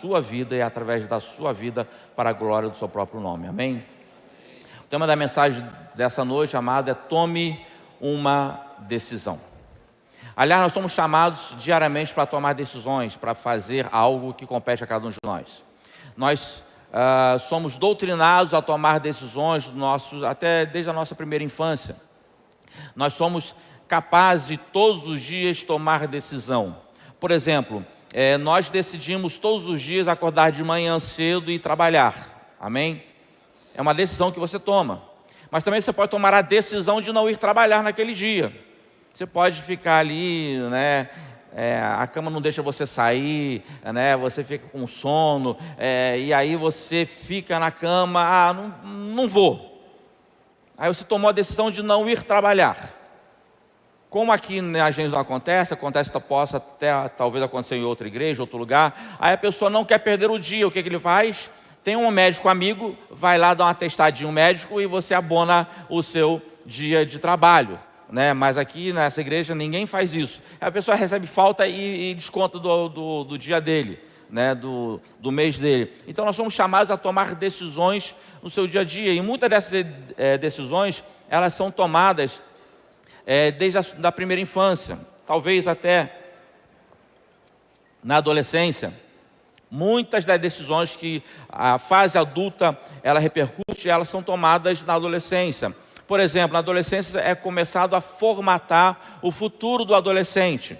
sua vida e através da sua vida para a glória do seu próprio nome. Amém? O tema da mensagem dessa noite, amado, é tome uma decisão. Aliás, nós somos chamados diariamente para tomar decisões, para fazer algo que compete a cada um de nós. Nós somos doutrinados a tomar decisões até desde a nossa primeira infância. Nós somos capazes de todos os dias tomar decisão. Por exemplo, nós decidimos todos os dias acordar de manhã cedo e trabalhar. Amém? É uma decisão que você toma. Mas também você pode tomar a decisão de não ir trabalhar naquele dia. Você pode ficar ali, né? A cama não deixa você sair, né? Você fica com sono, e aí você fica na cama, não vou. Aí você tomou a decisão de não ir trabalhar. Como aqui na gente não acontece, possa até talvez acontecer em outra igreja, outro lugar. Aí a pessoa não quer perder o dia, o que ele faz? Tem um médico amigo, vai lá dar um atestadinho médico e você abona o seu dia de trabalho. Mas aqui nessa igreja ninguém faz isso. A pessoa recebe falta e desconta do dia dele, do mês dele. Então nós somos chamados a tomar decisões no seu dia a dia. E muitas dessas decisões, elas são tomadas desde a primeira infância. Talvez até na adolescência. Muitas das decisões que a fase adulta ela repercute, elas são tomadas na adolescência. Por exemplo, na adolescência é começado a formatar o futuro do adolescente.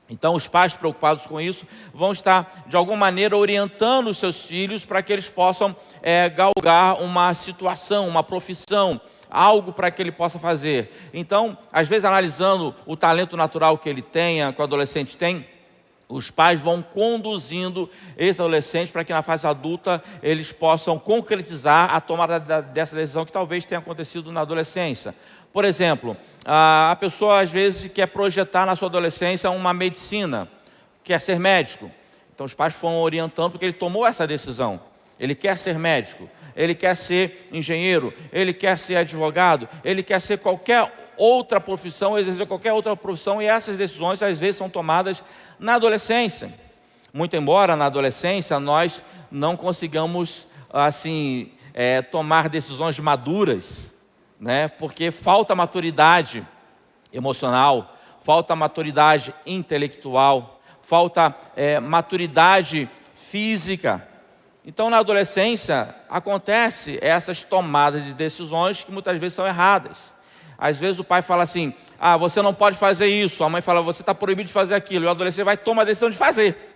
Então, os pais preocupados com isso vão estar, de alguma maneira, orientando os seus filhos para que eles possam galgar uma situação, uma profissão, algo para que ele possa fazer. Então, às vezes, analisando o talento natural que ele tenha, que o adolescente tem, os pais vão conduzindo esse adolescente para que na fase adulta eles possam concretizar a tomada dessa decisão que talvez tenha acontecido na adolescência. Por exemplo, a pessoa às vezes quer projetar na sua adolescência uma medicina, quer ser médico. Então os pais foram orientando porque ele tomou essa decisão. Ele quer ser médico, ele quer ser engenheiro, ele quer ser advogado, ele quer ser qualquer outra profissão, exercer qualquer outra profissão, e essas decisões às vezes são tomadas na adolescência. Muito embora na adolescência nós não consigamos assim tomar decisões maduras, porque falta maturidade emocional, falta maturidade intelectual, falta maturidade física. Então na adolescência acontece essas tomadas de decisões que muitas vezes são erradas. Às vezes o pai fala assim, você não pode fazer isso. A mãe fala, você está proibido de fazer aquilo. E o adolescente vai tomar a decisão de fazer.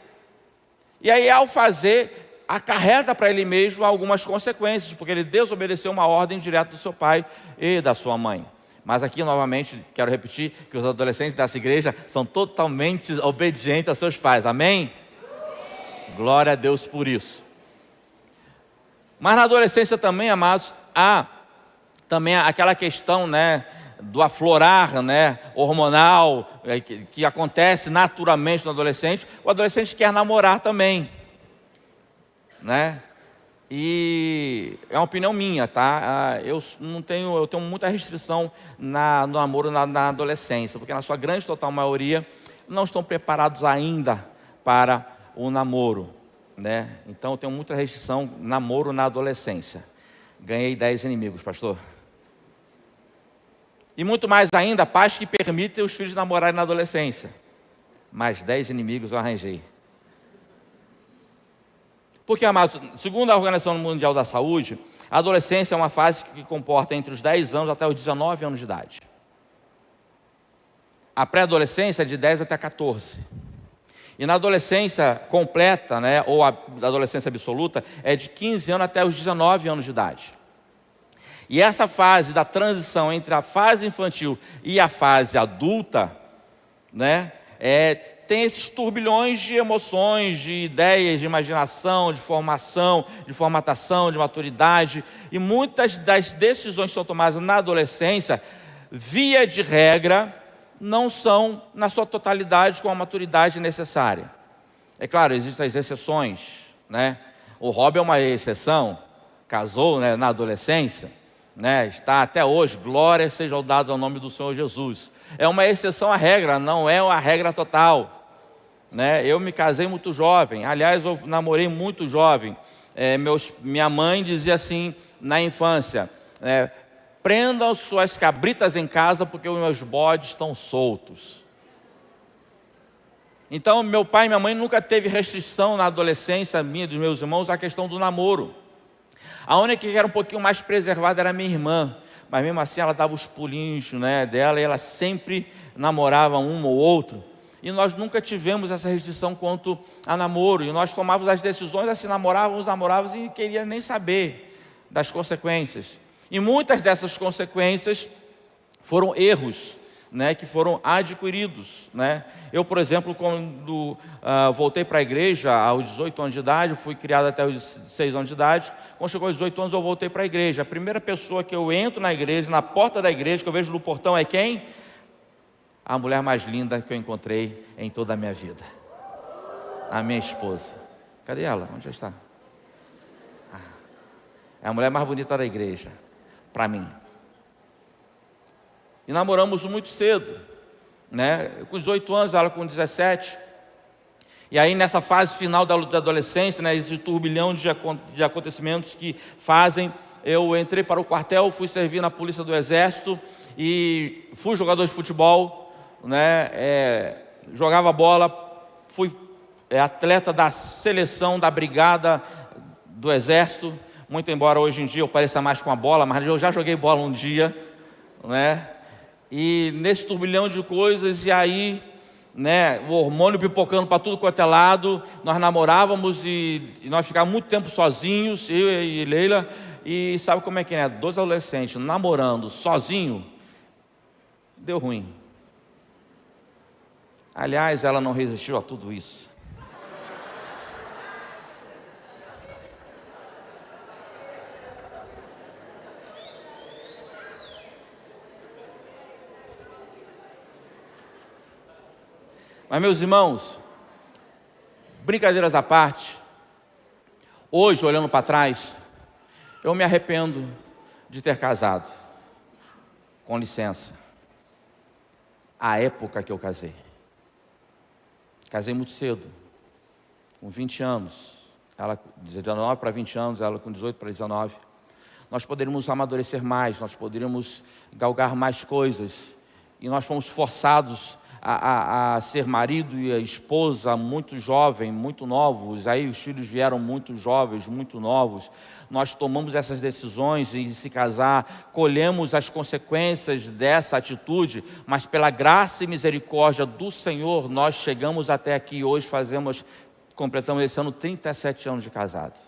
E aí ao fazer, acarreta para ele mesmo algumas consequências, porque ele desobedeceu uma ordem direta do seu pai e da sua mãe. Mas aqui novamente, quero repetir, que os adolescentes dessa igreja são totalmente obedientes aos seus pais. Amém? Glória a Deus por isso. Mas na adolescência também, amados, há também aquela questão, do aflorar, hormonal, que acontece naturalmente no adolescente. O adolescente quer namorar também, E é uma opinião minha, tá? Eu tenho muita restrição no namoro na adolescência, porque na sua grande total maioria não estão preparados ainda para o namoro, Então eu tenho muita restrição namoro na adolescência. Ganhei 10 inimigos, pastor. E muito mais ainda, pais que permitem os filhos namorarem na adolescência. Mais 10 inimigos eu arranjei. Porque, amados, segundo a Organização Mundial da Saúde, a adolescência é uma fase que comporta entre os 10 anos até os 19 anos de idade. A pré-adolescência é de 10 até 14. E na adolescência completa, ou a adolescência absoluta, é de 15 anos até os 19 anos de idade. E essa fase da transição entre a fase infantil e a fase adulta, tem esses turbilhões de emoções, de ideias, de imaginação, de formação, de formatação, de maturidade. E muitas das decisões que são tomadas na adolescência, via de regra, não são na sua totalidade com a maturidade necessária. É claro, existem as exceções, O Rob é uma exceção, casou, na adolescência. Está até hoje, glória seja dada ao nome do Senhor Jesus. É uma exceção à regra, não é a regra total. né? Eu me casei muito jovem, aliás, eu namorei muito jovem. Minha mãe dizia assim na infância, prendam suas cabritas em casa porque os meus bodes estão soltos. Então meu pai e minha mãe nunca teve restrição na adolescência minha e dos meus irmãos à questão do namoro. A única que era um pouquinho mais preservada era minha irmã, mas mesmo assim ela dava os pulinhos, né, dela, e ela sempre namorava um ou outro. E nós nunca tivemos essa restrição quanto a namoro. E nós tomávamos as decisões assim, namorávamos e não queria nem saber das consequências. E muitas dessas consequências foram erros, né, que foram adquiridos, né? Eu, por exemplo, quando voltei para a igreja aos 18 anos de idade, fui criado até os 16 anos de idade. Quando chegou aos 18 anos eu voltei para a igreja. A primeira pessoa que eu entro na igreja, na porta da igreja, que eu vejo no portão é quem? A mulher mais linda que eu encontrei em toda a minha vida, a minha esposa. Cadê ela? Onde ela está? É a mulher mais bonita da igreja, para mim. E namoramos muito cedo, né? Eu com 18 anos, ela com 17. E aí nessa fase final da adolescência, né, esse turbilhão de acontecimentos que fazem, eu entrei para o quartel, fui servir na polícia do exército e fui jogador de futebol, né? Jogava bola, fui atleta da seleção da brigada do exército, muito embora hoje em dia eu pareça mais com a bola, mas eu já joguei bola um dia, né? E nesse turbilhão de coisas, e aí, né, o hormônio pipocando para tudo quanto é lado, nós namorávamos e nós ficávamos muito tempo sozinhos, eu e Leila, e sabe como é que é, 12 adolescentes namorando sozinho, deu ruim. Aliás, ela não resistiu a tudo isso. Mas, meus irmãos, brincadeiras à parte, hoje, olhando para trás, eu me arrependo de ter casado. Com licença. A época que eu casei. Casei muito cedo, com 20 anos. Ela de 19 para 20 anos, ela com 18 para 19. Nós poderíamos amadurecer mais, nós poderíamos galgar mais coisas. E nós fomos forçados a ser marido e a esposa muito jovem, muito novos. Aí os filhos vieram muito jovens, muito novos. Nós tomamos essas decisões em se casar, colhemos as consequências dessa atitude, mas pela graça e misericórdia do Senhor, nós chegamos até aqui. Hoje completamos esse ano 37 anos de casado,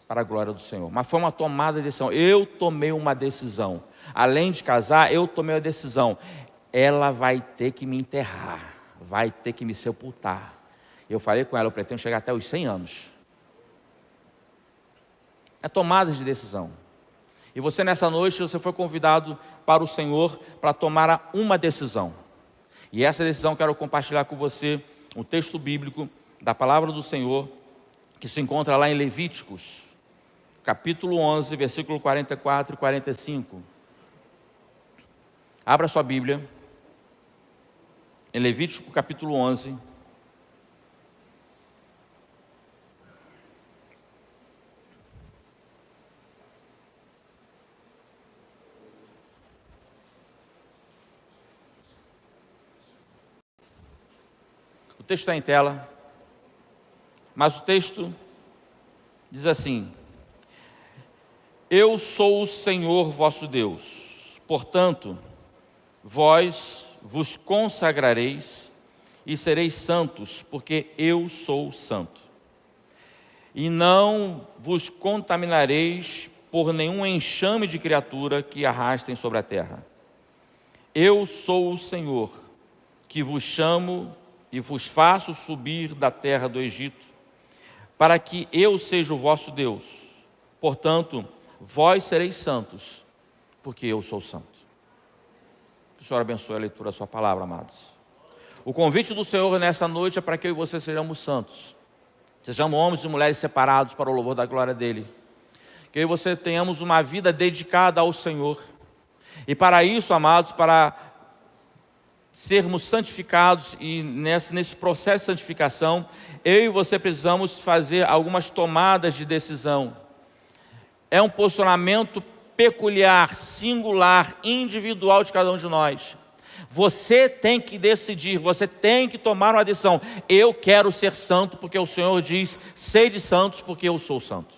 para a glória do Senhor. Mas foi uma tomada de decisão. Eu tomei uma decisão. Além de casar, eu tomei a decisão. Ela vai ter que me enterrar, vai ter que me sepultar. Eu falei com ela, eu pretendo chegar até os 100 anos. É tomada de decisão. E você nessa noite, você foi convidado para o Senhor para tomar uma decisão. E essa decisão eu quero compartilhar com você um texto bíblico da palavra do Senhor, que se encontra lá em Levíticos, capítulo 11, versículo 44 e 45. Abra sua Bíblia. Em Levítico capítulo 11, o texto está em tela, mas o texto diz assim: Eu sou o Senhor vosso Deus, portanto, vós vos consagrareis e sereis santos, porque eu sou santo. E não vos contaminareis por nenhum enxame de criatura que arrastem sobre a terra. Eu sou o Senhor, que vos chamo e vos faço subir da terra do Egito, para que eu seja o vosso Deus. Portanto, vós sereis santos, porque eu sou santo. Que o Senhor abençoe a leitura da sua palavra, amados. O convite do Senhor nessa noite é para que eu e você sejamos santos. Sejamos homens e mulheres separados para o louvor da glória dEle. Que eu e você tenhamos uma vida dedicada ao Senhor. E para isso, amados, para sermos santificados e nesse processo de santificação, eu e você precisamos fazer algumas tomadas de decisão. É um posicionamento peculiar, singular, individual de cada um de nós. Você tem que decidir, você tem que tomar uma decisão. Eu quero ser santo porque o Senhor diz, sede santos porque eu sou santo.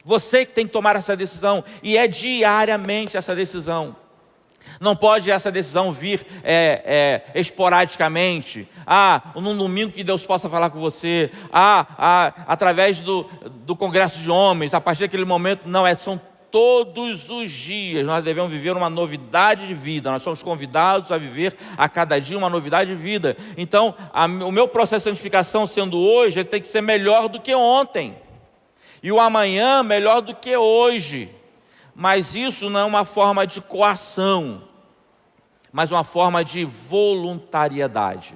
Você que tem que tomar essa decisão, e é diariamente essa decisão. Não pode essa decisão vir esporadicamente. Num domingo que Deus possa falar com você. Através do congresso de homens. A partir daquele momento, não, são todos os dias. Nós devemos viver uma novidade de vida. Nós somos convidados a viver a cada dia uma novidade de vida. Então, o meu processo de santificação sendo hoje, ele tem que ser melhor do que ontem. E o amanhã melhor do que hoje. Mas isso não é uma forma de coação, mas uma forma de voluntariedade.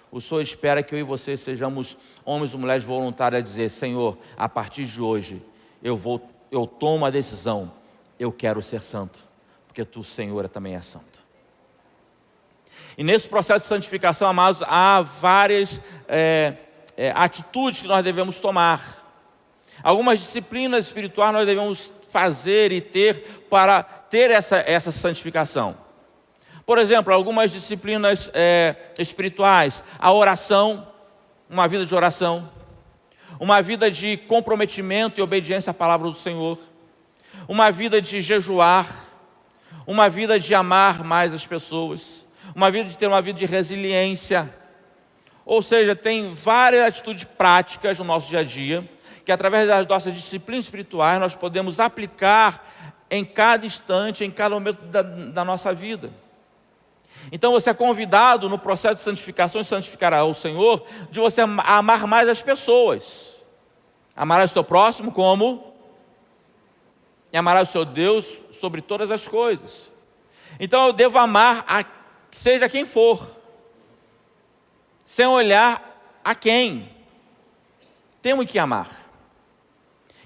O Senhor espera que eu e você sejamos homens e mulheres voluntários a dizer, Senhor, a partir de hoje, eu tomo a decisão, eu quero ser santo, porque Tu, Senhor, também é santo. E nesse processo de santificação, amados, há várias atitudes que nós devemos tomar. Algumas disciplinas espirituais nós devemos fazer e ter para ter essa santificação. Por exemplo, algumas disciplinas espirituais, a oração, uma vida de oração, uma vida de comprometimento e obediência à palavra do Senhor, uma vida de jejuar, uma vida de amar mais as pessoas, uma vida de ter uma vida de resiliência. Ou seja, tem várias atitudes práticas no nosso dia a dia, que através das nossas disciplinas espirituais nós podemos aplicar em cada instante, em cada momento da nossa vida. Então você é convidado no processo de santificação e santificará o Senhor, de você amar mais as pessoas. Amarás o teu próximo como? E amarás o seu Deus sobre todas as coisas. Então eu devo amar seja quem for, sem olhar a quem. Temos que amar.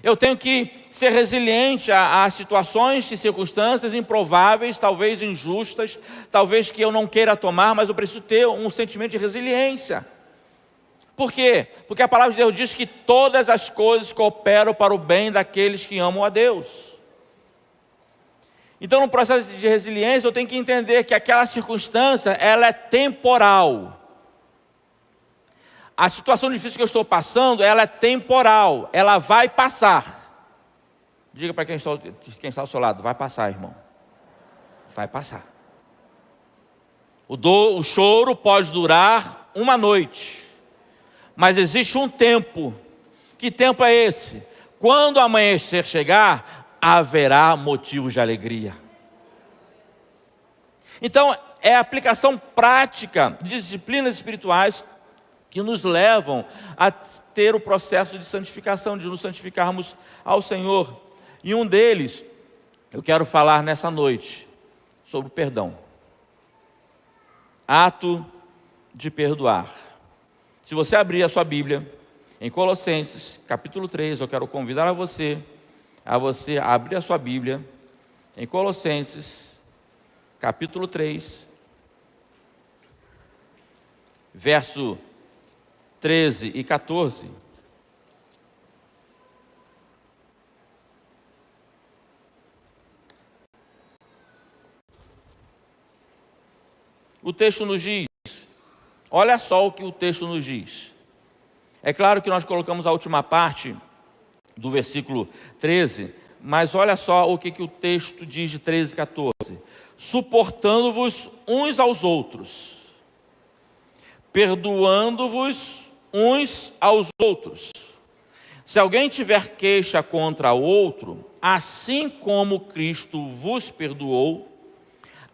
Eu tenho que ser resiliente a situações e circunstâncias improváveis, talvez injustas, talvez que eu não queira tomar, mas eu preciso ter um sentimento de resiliência. Por quê? Porque a palavra de Deus diz que todas as coisas cooperam para o bem daqueles que amam a Deus. Então, no processo de resiliência, eu tenho que entender que aquela circunstância, ela é temporal. A situação difícil que eu estou passando, ela é temporal, ela vai passar. Diga para quem está ao seu lado, vai passar, irmão. Vai passar. O choro pode durar uma noite, mas existe um tempo. Que tempo é esse? Quando o amanhecer chegar, haverá motivos de alegria. Então, é a aplicação prática de disciplinas espirituais que nos levam a ter o processo de santificação, de nos santificarmos ao Senhor. E um deles, eu quero falar nessa noite, sobre o perdão. Ato de perdoar. Se você abrir a sua Bíblia, em Colossenses, capítulo 3, eu quero convidar você a abrir a sua Bíblia, em Colossenses, capítulo 3, verso 13 e 14. O texto nos diz, olha só o que o texto nos diz. É claro que nós colocamos a última parte do versículo 13, mas olha só o que o texto diz de 13 e 14. Suportando-vos uns aos outros, perdoando-vos uns aos outros. Se alguém tiver queixa contra o outro, assim como Cristo vos perdoou,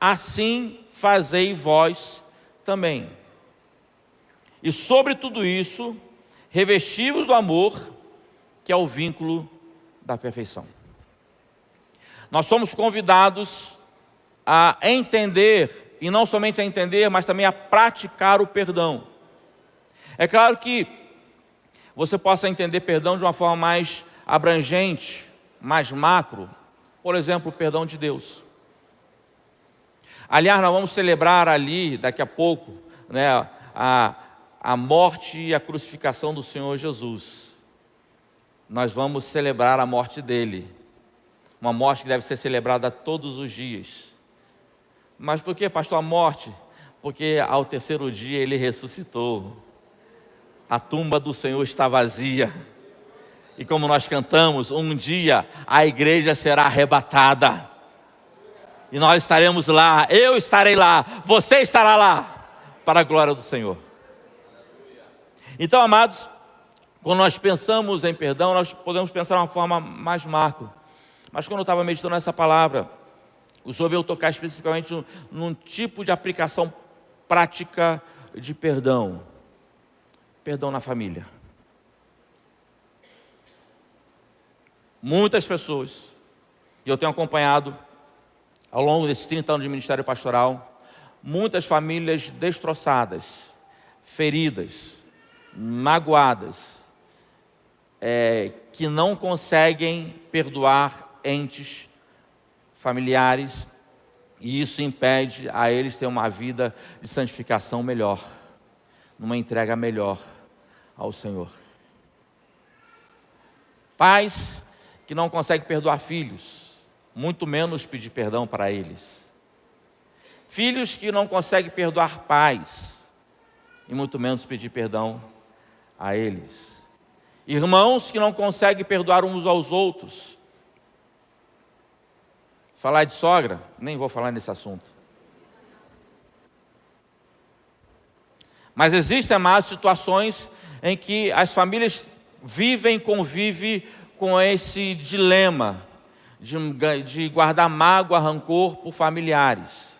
assim fazei vós também. E sobre tudo isso, revesti-vos do amor, que é o vínculo da perfeição. Nós somos convidados a entender, e não somente a entender, mas também a praticar o perdão. É claro que você possa entender perdão de uma forma mais abrangente, mais macro. Por exemplo, o perdão de Deus. Aliás, nós vamos celebrar ali, daqui a pouco, né, a morte e a crucificação do Senhor Jesus. Nós vamos celebrar a morte dele. Uma morte que deve ser celebrada todos os dias. Mas por que, pastor, a morte? Porque ao terceiro dia ele ressuscitou. A tumba do Senhor está vazia. E como nós cantamos, um dia a igreja será arrebatada. E nós estaremos lá, eu estarei lá, você estará lá, para a glória do Senhor. Então, amados, quando nós pensamos em perdão, nós podemos pensar de uma forma mais macro. Mas quando eu estava meditando nessa palavra, o Senhor veio tocar especificamente num tipo de aplicação prática de perdão. Perdão na família. Muitas pessoas, e eu tenho acompanhado ao longo desses 30 anos de ministério pastoral, muitas famílias destroçadas, feridas, magoadas, que não conseguem perdoar entes familiares, e isso impede a eles ter uma vida de santificação melhor, numa entrega melhor ao Senhor. Pais que não conseguem perdoar filhos, muito menos pedir perdão para eles. Filhos que não conseguem perdoar pais, e muito menos pedir perdão a eles. Irmãos que não conseguem perdoar uns aos outros. Falar de sogra, nem vou falar nesse assunto. Mas existem mais situações em que as famílias convivem com esse dilema de guardar mágoa, rancor por familiares.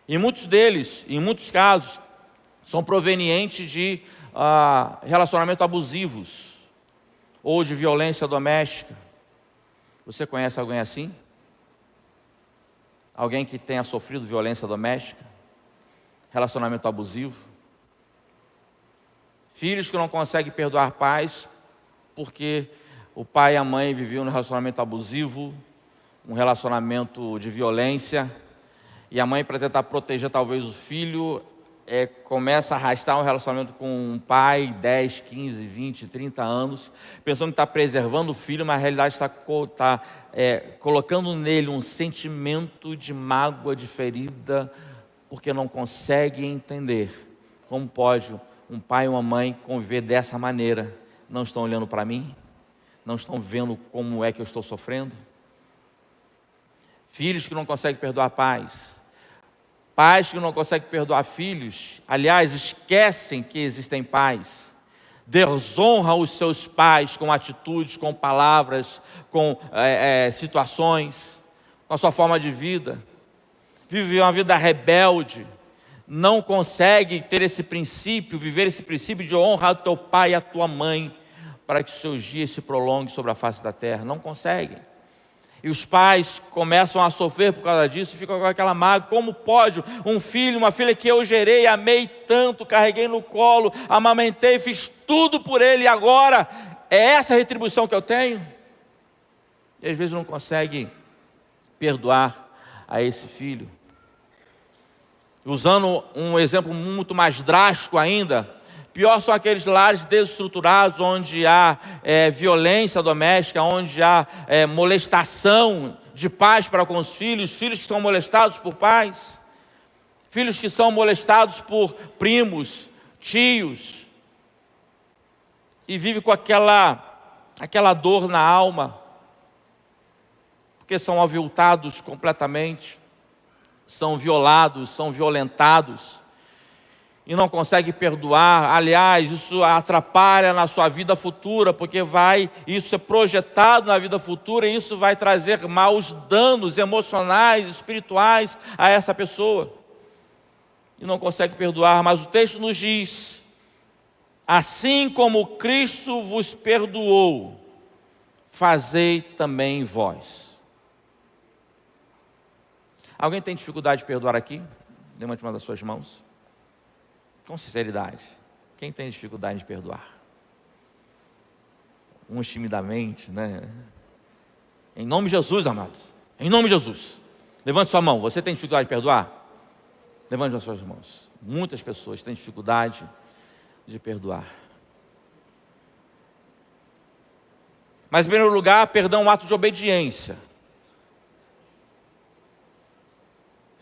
E muitos deles, em muitos casos, são provenientes de relacionamentos abusivos ou de violência doméstica. Você conhece alguém assim? Alguém que tenha sofrido violência doméstica? Relacionamento abusivo? Filhos que não conseguem perdoar pais porque o pai e a mãe viviam num relacionamento abusivo, um relacionamento de violência, e a mãe, para tentar proteger talvez o filho, começa a arrastar um relacionamento com um pai, 10, 15, 20, 30 anos, pensando que está preservando o filho, mas na realidade está colocando nele um sentimento de mágoa, de ferida, porque não consegue entender como pode um pai e uma mãe conviver dessa maneira. Não estão olhando para mim? Não estão vendo como é que eu estou sofrendo? Filhos que não conseguem perdoar pais. Pais que não conseguem perdoar filhos. Aliás, esquecem que existem pais. Desonram os seus pais com atitudes, com palavras, com situações, com a sua forma de vida. Vivem uma vida rebelde. Não consegue ter esse princípio, viver esse princípio de honrar o teu pai e a tua mãe, para que os seus dias se prolonguem sobre a face da terra. Não conseguem. E os pais começam a sofrer por causa disso, ficam com aquela mágoa. Como pode um filho, uma filha que eu gerei, amei tanto, carreguei no colo, amamentei, fiz tudo por ele, e agora é essa a retribuição que eu tenho? E às vezes não consegue perdoar a esse filho. Usando um exemplo muito mais drástico ainda, pior são aqueles lares desestruturados, onde há violência doméstica, onde há molestação de pais para com os filhos, filhos que são molestados por pais, filhos que são molestados por primos, tios, e vive com aquela dor na alma, porque são aviltados completamente, são violados, são violentados, e não consegue perdoar. Aliás, isso atrapalha na sua vida futura, porque isso é projetado na vida futura, e isso vai trazer maus danos emocionais, espirituais a essa pessoa, e não consegue perdoar. Mas o texto nos diz: assim como Cristo vos perdoou, fazei também vós. Alguém tem dificuldade de perdoar aqui? Levante uma das suas mãos. Com sinceridade. Quem tem dificuldade de perdoar? Uns timidamente, né? Em nome de Jesus, amados. Em nome de Jesus. Levante sua mão. Você tem dificuldade de perdoar? Levante as suas mãos. Muitas pessoas têm dificuldade de perdoar. Mas, em primeiro lugar, perdão é um ato de obediência.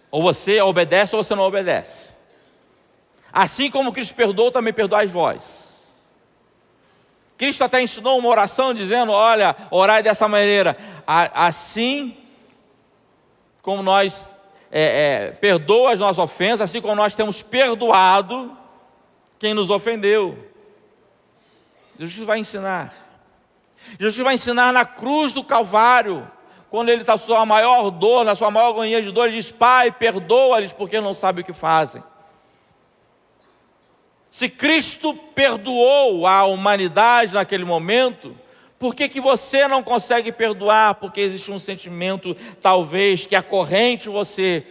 Ou você obedece ou você não obedece. Assim como Cristo perdoou, também perdoai vós. Cristo até ensinou uma oração dizendo, olha, orai dessa maneira. Assim como nós perdoa as nossas ofensas, assim como nós temos perdoado quem nos ofendeu. Jesus vai ensinar. Jesus vai ensinar na cruz do Calvário, quando ele está na sua maior dor, na sua maior agonia de dor, ele diz, Pai, perdoa-lhes porque não sabem o que fazem. Se Cristo perdoou a humanidade naquele momento, por que você não consegue perdoar? Porque existe um sentimento, talvez, que acorrente você,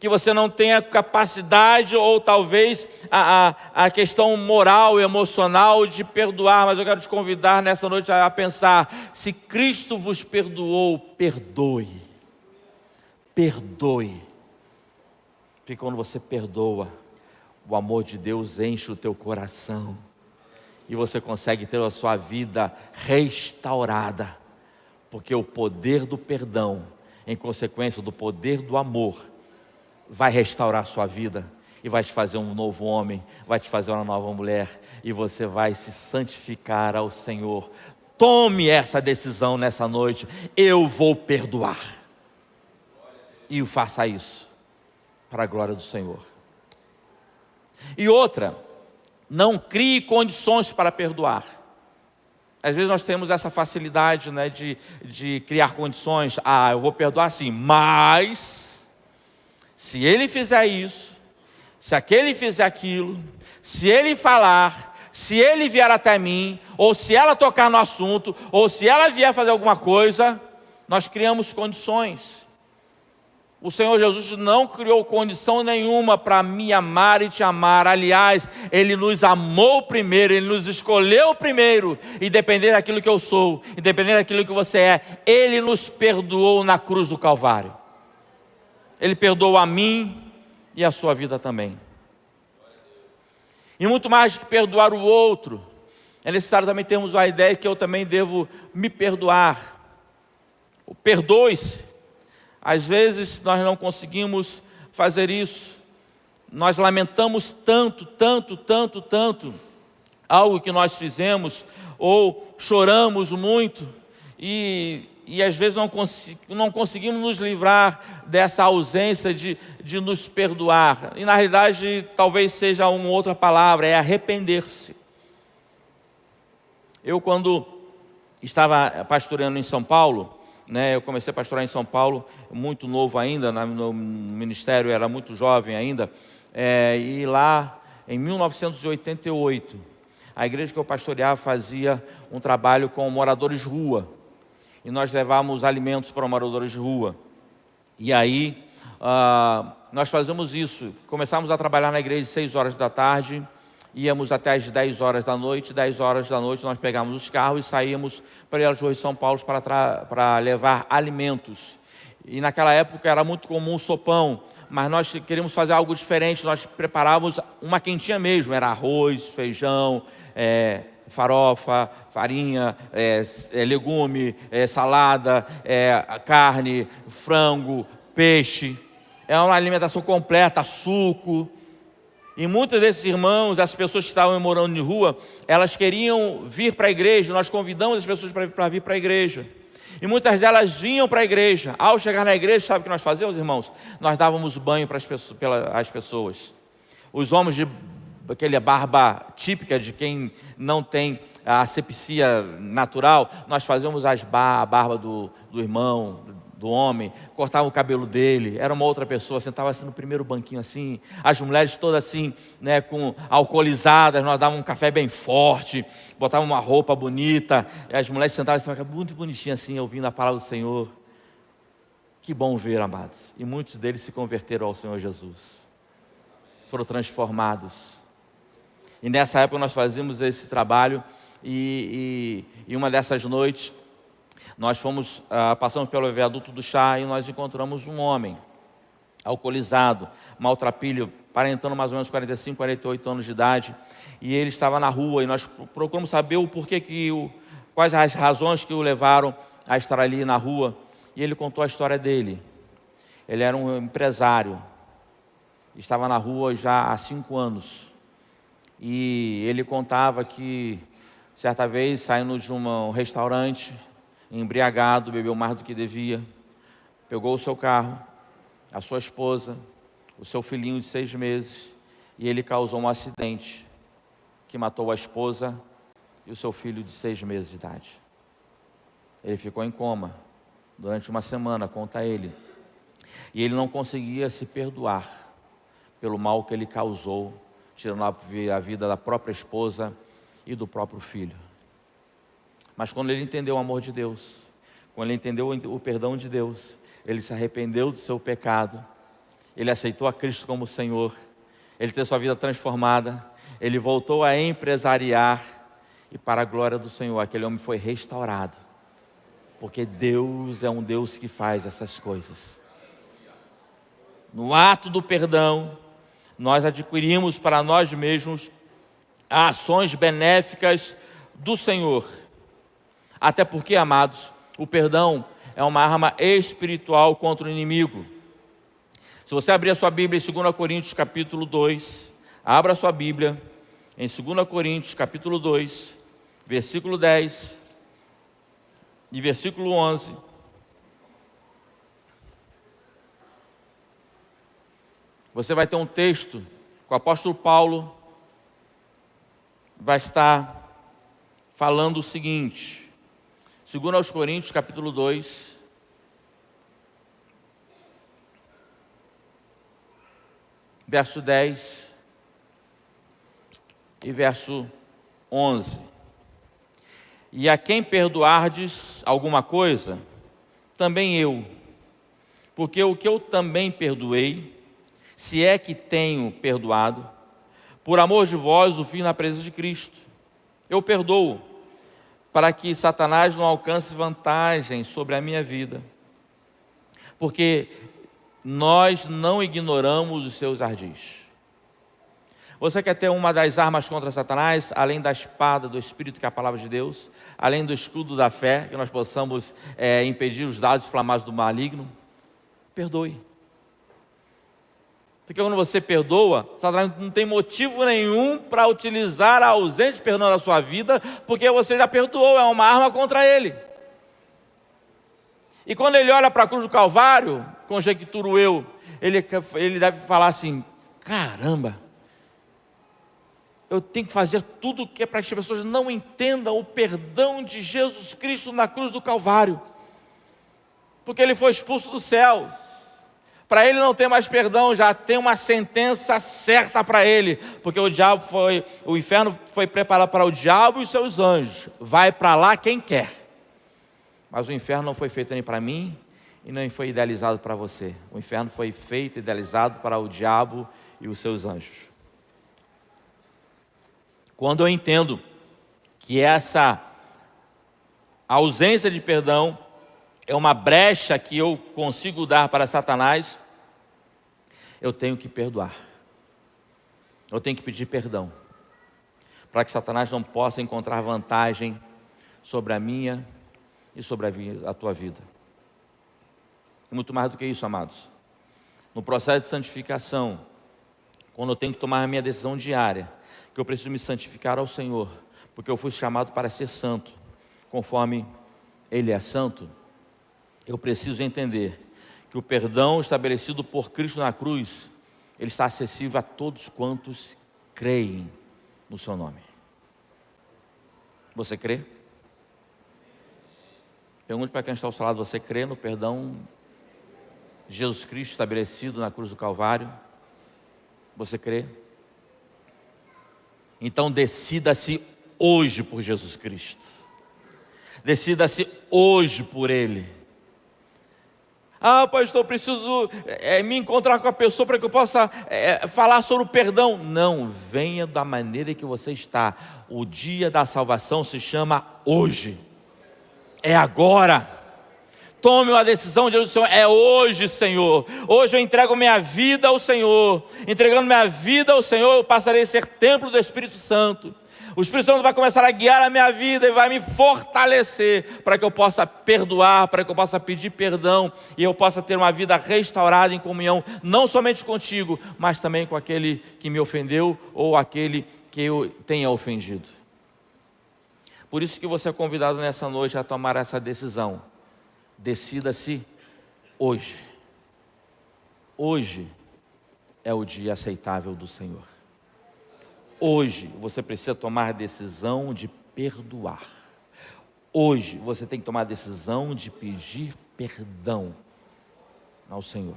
que você não tenha capacidade, ou talvez a questão moral, emocional de perdoar. Mas eu quero te convidar nessa noite a pensar, se Cristo vos perdoou, perdoe. Perdoe. Porque quando você perdoa, o amor de Deus enche o teu coração. E você consegue ter a sua vida restaurada. Porque o poder do perdão, em consequência do poder do amor, vai restaurar a sua vida e vai te fazer um novo homem, vai te fazer uma nova mulher, e você vai se santificar ao Senhor. Tome essa decisão nessa noite, eu vou perdoar, e faça isso para a glória do Senhor. E outra, não crie condições para perdoar. Às vezes nós temos essa facilidade, né, de criar condições. Eu vou perdoar sim, mas se ele fizer isso, se aquele fizer aquilo, se ele falar, se ele vier até mim, ou se ela tocar no assunto, ou se ela vier fazer alguma coisa, nós criamos condições. O Senhor Jesus não criou condição nenhuma para me amar e te amar. Aliás, Ele nos amou primeiro, Ele nos escolheu primeiro, independente daquilo que eu sou, independente daquilo que você é, Ele nos perdoou na cruz do Calvário. Ele perdoou a mim e a sua vida também. E muito mais do que perdoar o outro, é necessário também termos a ideia que eu também devo me perdoar. Perdoe-se. Às vezes nós não conseguimos fazer isso. Nós lamentamos tanto algo que nós fizemos, ou choramos muito, e às vezes não conseguimos nos livrar dessa ausência de nos perdoar. E na realidade talvez seja uma outra palavra, é arrepender-se. Eu, quando estava pastoreando em São Paulo, né, eu comecei a pastorar em São Paulo muito novo ainda, no ministério era muito jovem ainda, e lá em 1988 a igreja que eu pastoreava fazia um trabalho com moradores de rua. E nós levávamos alimentos para moradores de rua. E aí, nós fazíamos isso. Começávamos a trabalhar na igreja às 6 horas da tarde, íamos até às 10 horas da noite. 10 horas da noite nós pegávamos os carros e saíamos para ir às ruas de São Paulo para levar alimentos. E naquela época era muito comum o sopão, mas nós queríamos fazer algo diferente. Nós preparávamos uma quentinha mesmo, era arroz, feijão, farofa, farinha, legume, salada, carne, frango, peixe. É uma alimentação completa, suco. E muitos desses irmãos, as pessoas que estavam morando em rua, elas queriam vir para a igreja. Nós convidamos as pessoas para vir para a igreja. E muitas delas vinham para a igreja. Ao chegar na igreja, sabe o que nós fazíamos, irmãos? Nós dávamos banho para as pessoas. Os homens de aquela barba típica de quem não tem a asepsia natural, nós fazíamos a barba do irmão, do homem, cortava o cabelo dele, era uma outra pessoa, sentava assim no primeiro banquinho assim, as mulheres todas assim, né, com alcoolizadas, nós dávamos um café bem forte, botávamos uma roupa bonita, e as mulheres sentavam assim, muito bonitinhas assim, ouvindo a palavra do Senhor. Que bom ver, amados, e muitos deles se converteram ao Senhor Jesus, foram transformados. E nessa época nós fazíamos esse trabalho, e uma dessas noites, Nós passamos pelo viaduto do chá e nós encontramos um homem alcoolizado, maltrapilho, aparentando mais ou menos 45, 48 anos de idade, e ele estava na rua, e nós procuramos saber o porquê quais as razões que o levaram a estar ali na rua, e ele contou a história dele. Ele era um empresário, estava na rua já há 5 anos, e ele contava que certa vez, saindo de um restaurante, embriagado, bebeu mais do que devia, pegou o seu carro, a sua esposa, o seu filhinho de 6 meses, e ele causou um acidente que matou a esposa e o seu filho de 6 meses de idade. Ele ficou em coma durante uma semana, conta ele, e ele não conseguia se perdoar pelo mal que ele causou, tirando a vida da própria esposa e do próprio filho. Mas quando ele entendeu o amor de Deus, quando ele entendeu o perdão de Deus, ele se arrependeu do seu pecado, ele aceitou a Cristo como Senhor, ele teve sua vida transformada, ele voltou a empresariar, e para a glória do Senhor, aquele homem foi restaurado, porque Deus é um Deus que faz essas coisas. No ato do perdão, nós adquirimos para nós mesmos ações benéficas do Senhor. Até porque, amados, o perdão é uma arma espiritual contra o inimigo. Se você abrir a sua Bíblia em 2 Coríntios capítulo 2, abra a sua Bíblia em 2 Coríntios capítulo 2, versículo 10 e versículo 11. Você vai ter um texto que o apóstolo Paulo vai estar falando o seguinte, 2 Coríntios capítulo 2, verso 10 e verso 11. E a quem perdoardes alguma coisa, também eu, porque o que eu também perdoei, se é que tenho perdoado, por amor de vós o fiz na presença de Cristo. Eu perdoo, para que Satanás não alcance vantagem sobre a minha vida, porque nós não ignoramos os seus ardis. Você quer ter uma das armas contra Satanás, além da espada do Espírito, que é a palavra de Deus, além do escudo da fé, que nós possamos impedir os dados inflamados do maligno? Perdoe. Porque quando você perdoa, Satanás não tem motivo nenhum para utilizar a ausência de perdão na sua vida, porque você já perdoou, é uma arma contra ele. E quando ele olha para a cruz do Calvário, conjecturo eu, ele deve falar assim, caramba, eu tenho que fazer tudo o que é para que as pessoas não entendam o perdão de Jesus Cristo na cruz do Calvário, porque ele foi expulso do céu. Para ele não ter mais perdão, já tem uma sentença certa para ele, porque o inferno foi preparado para o diabo e os seus anjos. Vai para lá quem quer. Mas o inferno não foi feito nem para mim e nem foi idealizado para você. O inferno foi feito e idealizado para o diabo e os seus anjos. Quando eu entendo que essa ausência de perdão é uma brecha que eu consigo dar para Satanás, eu tenho que perdoar. Eu tenho que pedir perdão, para que Satanás não possa encontrar vantagem sobre a minha e sobre a tua vida. E muito mais do que isso, amados. No processo de santificação, quando eu tenho que tomar a minha decisão diária, que eu preciso me santificar ao Senhor, porque eu fui chamado para ser santo, conforme Ele é santo, eu preciso entender que o perdão estabelecido por Cristo na cruz, ele está acessível a todos quantos creem no seu nome. Você crê? Pergunte para quem está ao seu lado, você crê no perdão de Jesus Cristo estabelecido na cruz do Calvário? Você crê? Então decida-se hoje por Jesus Cristo. Decida-se hoje por Ele. Ah, pastor, eu preciso me encontrar com a pessoa para que eu possa falar sobre o perdão. Não, venha da maneira que você está. O dia da salvação se chama hoje. É agora. Tome uma decisão diante do Senhor. É hoje, Senhor. Hoje eu entrego minha vida ao Senhor. Entregando minha vida ao Senhor, eu passarei a ser templo do Espírito Santo. O Espírito Santo vai começar a guiar a minha vida e vai me fortalecer para que eu possa perdoar, para que eu possa pedir perdão e eu possa ter uma vida restaurada em comunhão, não somente contigo, mas também com aquele que me ofendeu ou aquele que eu tenha ofendido. Por isso que você é convidado nessa noite a tomar essa decisão. Decida-se hoje. Hoje é o dia aceitável do Senhor. Hoje você precisa tomar a decisão de perdoar. Hoje você tem que tomar a decisão de pedir perdão ao Senhor.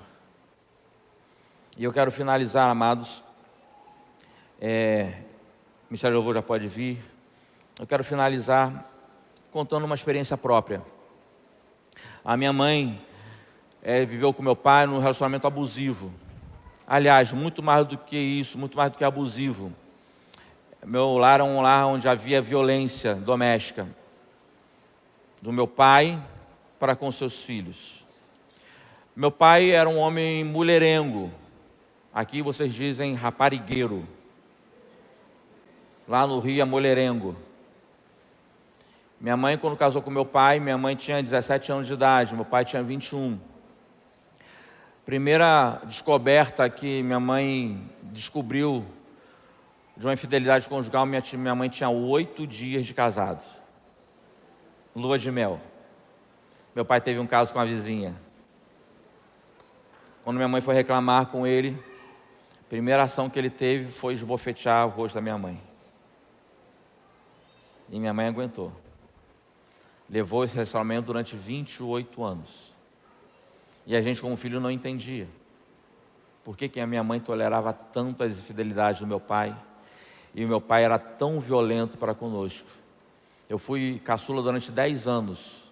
E eu quero finalizar, amados. Ministério de Louvor já pode vir. Eu quero finalizar contando uma experiência própria. A minha mãe viveu com meu pai num relacionamento abusivo. Aliás, muito mais do que isso, muito mais do que abusivo. Meu lar era um lar onde havia violência doméstica. Do meu pai para com seus filhos. Meu pai era um homem mulherengo. Aqui vocês dizem raparigueiro. Lá no Rio é mulherengo. Minha mãe, quando casou com meu pai, minha mãe tinha 17 anos de idade, meu pai tinha 21. Primeira descoberta que minha mãe descobriu de uma infidelidade conjugal, minha mãe tinha 8 dias de casado. Lua de mel. Meu pai teve um caso com a vizinha. Quando minha mãe foi reclamar com ele, a primeira ação que ele teve foi esbofetear o rosto da minha mãe. E minha mãe aguentou. Levou esse relacionamento durante 28 anos. E a gente como filho não entendia. Por que a minha mãe tolerava tanto as infidelidades do meu pai? E o meu pai era tão violento para conosco. Eu fui caçula durante 10 anos.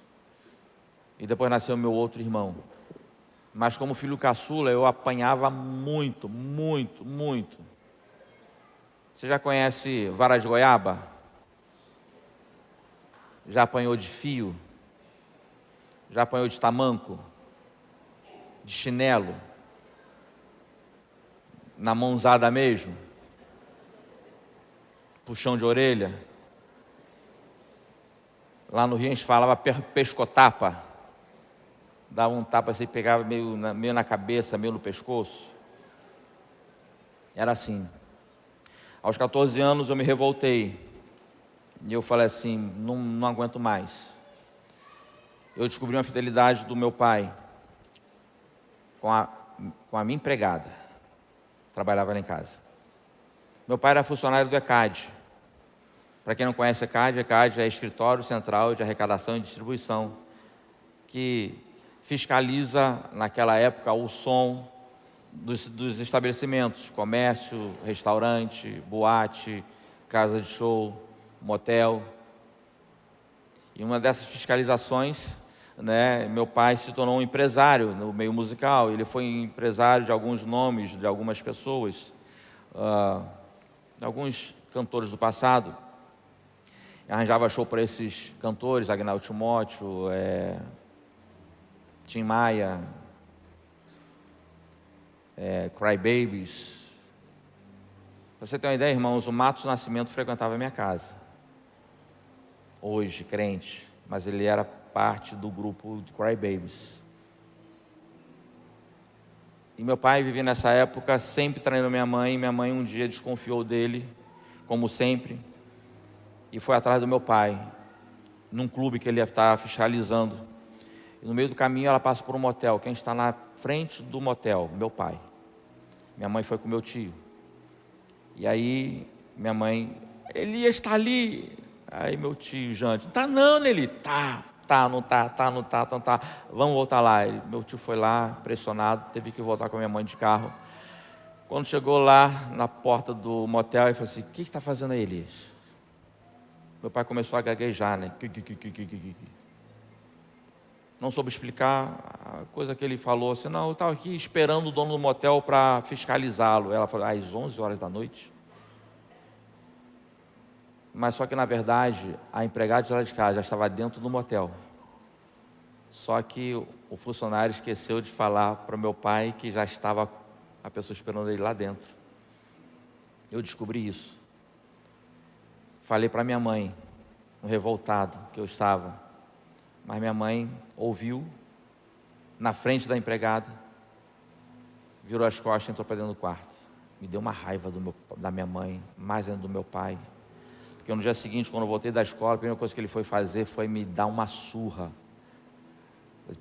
E depois nasceu meu outro irmão. Mas como filho caçula eu apanhava muito, muito, muito. Você já conhece vara de goiaba? Já apanhou de fio? Já apanhou de tamanco? De chinelo? Na mãozada mesmo? Puxão de orelha? Lá no Rio a gente falava pescotapa. Dava um tapa assim, pegava meio na cabeça, meio no pescoço. Era assim. Aos 14 anos eu me revoltei. E eu falei assim, não aguento mais. Eu descobri uma fidelidade do meu pai com a minha empregada. Trabalhava lá em casa. Meu pai era funcionário do ECAD. Para quem não conhece ECAD é Escritório Central de Arrecadação e Distribuição, que fiscaliza, naquela época, o som dos estabelecimentos, comércio, restaurante, boate, casa de show, motel. E uma dessas fiscalizações, meu pai se tornou um empresário no meio musical. Ele foi empresário de alguns nomes, de algumas pessoas, de alguns cantores do passado. Arranjava show para esses cantores, Agnaldo Timóteo, Tim Maia, Cry Babies. Pra você ter uma ideia, irmãos, o Matos Nascimento frequentava a minha casa. Hoje, crente, mas ele era parte do grupo de Cry Babies. E meu pai vivia nessa época sempre traindo minha mãe. Minha mãe um dia desconfiou dele, como sempre, e foi atrás do meu pai, num clube que ele estava fiscalizando. E no meio do caminho ela passa por um motel. Quem está na frente do motel? Meu pai. Minha mãe foi com meu tio. E aí minha mãe, Elias está ali. Aí meu tio Jante, tá não, Nelly. Não tá. Vamos voltar lá. Meu tio foi lá, pressionado, teve que voltar com a minha mãe de carro. Quando chegou lá na porta do motel, ele falou assim, o que está fazendo aí, Elias? Meu pai começou a gaguejar, né? Não soube explicar a coisa que ele falou, assim, não, eu estava aqui esperando o dono do motel para fiscalizá-lo. Ela falou, às 11 horas da noite? Mas só que na verdade, a empregada de lá de casa já estava dentro do motel. Só que o funcionário esqueceu de falar para o meu pai que já estava a pessoa esperando ele lá dentro. Eu descobri isso. Falei para minha mãe, um revoltado que eu estava. Mas minha mãe ouviu, na frente da empregada, virou as costas e entrou para dentro do quarto. Me deu uma raiva da minha mãe, mais ainda do meu pai. Porque no dia seguinte, quando eu voltei da escola, a primeira coisa que ele foi fazer foi me dar uma surra.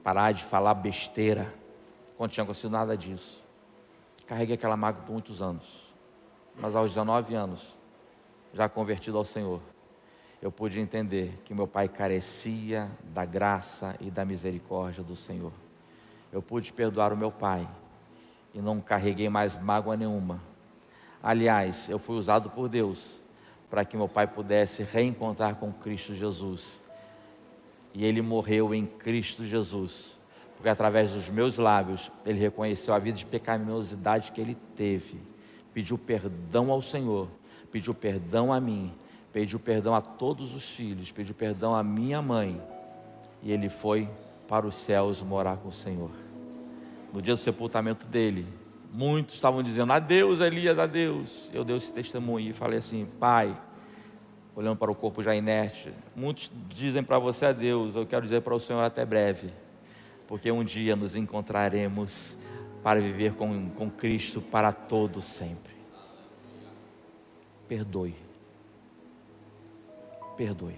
Parar de falar besteira, quando tinha acontecido nada disso. Carreguei aquela mágoa por muitos anos. Mas aos 19 anos, já convertido ao Senhor, eu pude entender que meu pai carecia da graça e da misericórdia do Senhor. Eu pude perdoar o meu pai e não carreguei mais mágoa nenhuma. Aliás, eu fui usado por Deus para que meu pai pudesse reencontrar com Cristo Jesus. E ele morreu em Cristo Jesus, porque através dos meus lábios ele reconheceu a vida de pecaminosidade que ele teve, pediu perdão ao Senhor, pediu perdão a mim, pediu perdão a todos os filhos, pediu perdão à minha mãe, e ele foi para os céus morar com o Senhor. No dia do sepultamento dele, muitos estavam dizendo: adeus Elias, adeus. Eu dei esse testemunho e falei assim: pai, olhando para o corpo já inerte, muitos dizem para você adeus, eu quero dizer para o Senhor até breve, porque um dia nos encontraremos para viver com Cristo para todo sempre. Perdoe. Perdoe.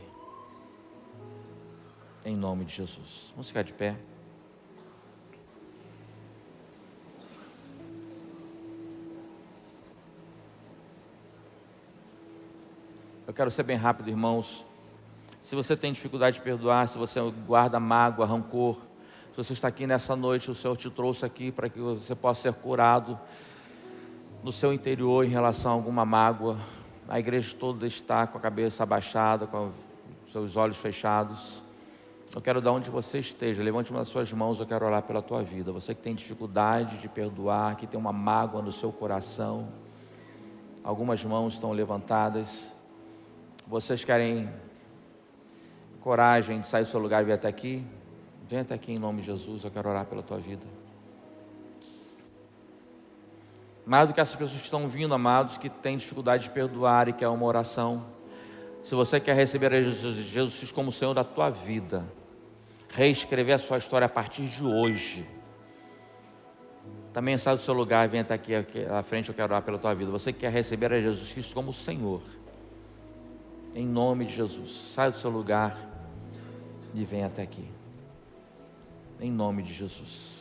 Em nome de Jesus. Vamos ficar de pé. Eu quero ser bem rápido, irmãos. Se você tem dificuldade de perdoar, se você guarda mágoa, rancor, se você está aqui nessa noite, o Senhor te trouxe aqui para que você possa ser curado no seu interior em relação a alguma mágoa. A igreja toda está com a cabeça abaixada, com os seus olhos fechados. Eu quero dar onde você esteja, levante uma das suas mãos, eu quero orar pela tua vida. Você que tem dificuldade de perdoar, que tem uma mágoa no seu coração, algumas mãos estão levantadas. Vocês querem coragem de sair do seu lugar e vir até aqui? Vem até aqui em nome de Jesus, eu quero orar pela tua vida. Mais do que essas pessoas que estão vindo, amados, que têm dificuldade de perdoar e quer uma oração. Se você quer receber Jesus como Senhor da tua vida, reescrever a sua história a partir de hoje, também sai do seu lugar e vem até aqui à frente, eu quero orar pela tua vida. Você que quer receber a Jesus Cristo como Senhor, em nome de Jesus, sai do seu lugar e vem até aqui, em nome de Jesus.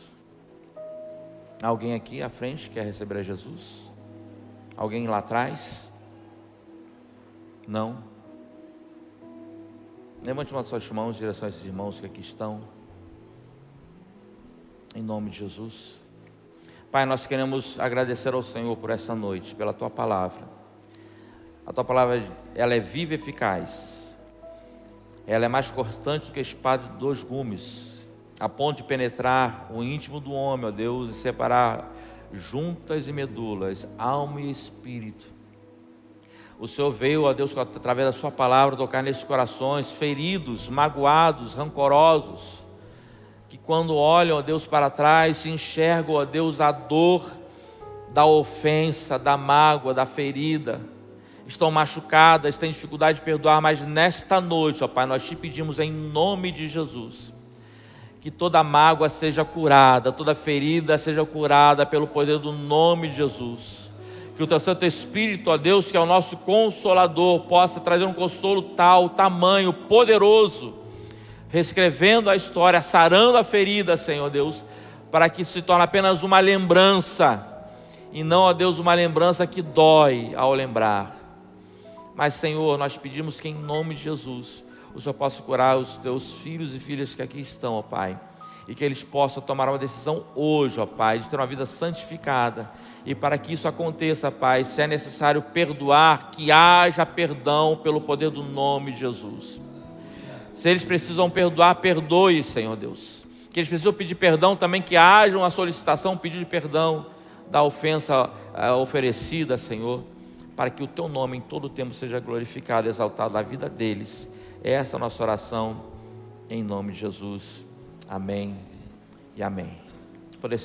Alguém aqui à frente quer receber a Jesus? Alguém lá atrás? Não? Levante uma de suas mãos em direção a esses irmãos que aqui estão, em nome de Jesus. Pai, nós queremos agradecer ao Senhor por essa noite, pela tua palavra. A tua palavra, ela é viva e eficaz. Ela é mais cortante do que a espada de 2 gumes, a ponto de penetrar o íntimo do homem, ó Deus, e separar juntas e medulas, alma e espírito. O Senhor veio, ó Deus, através da sua palavra, tocar nesses corações feridos, magoados, rancorosos, que quando olham, ó Deus, para trás, se enxergam, ó Deus, a dor da ofensa, da mágoa, da ferida. Estão machucadas, têm dificuldade de perdoar, mas nesta noite, ó Pai, nós te pedimos em nome de Jesus, que toda mágoa seja curada, toda ferida seja curada pelo poder do nome de Jesus. Que o teu Santo Espírito, ó Deus, que é o nosso Consolador, possa trazer um consolo tal, tamanho, poderoso, reescrevendo a história, sarando a ferida, Senhor Deus, para que se torne apenas uma lembrança, e não, ó Deus, uma lembrança que dói ao lembrar. Mas, Senhor, nós pedimos que em nome de Jesus, o Senhor possa curar os teus filhos e filhas que aqui estão, ó Pai, e que eles possam tomar uma decisão hoje, ó Pai, de ter uma vida santificada. E para que isso aconteça, Pai, se é necessário perdoar, que haja perdão pelo poder do nome de Jesus. Se eles precisam perdoar, perdoe, Senhor Deus. Que eles precisam pedir perdão também, que haja uma solicitação, um pedido de perdão da ofensa oferecida, Senhor, para que o teu nome em todo o tempo seja glorificado, exaltado na vida deles. Essa é a nossa oração, em nome de Jesus. Amém e amém. Poder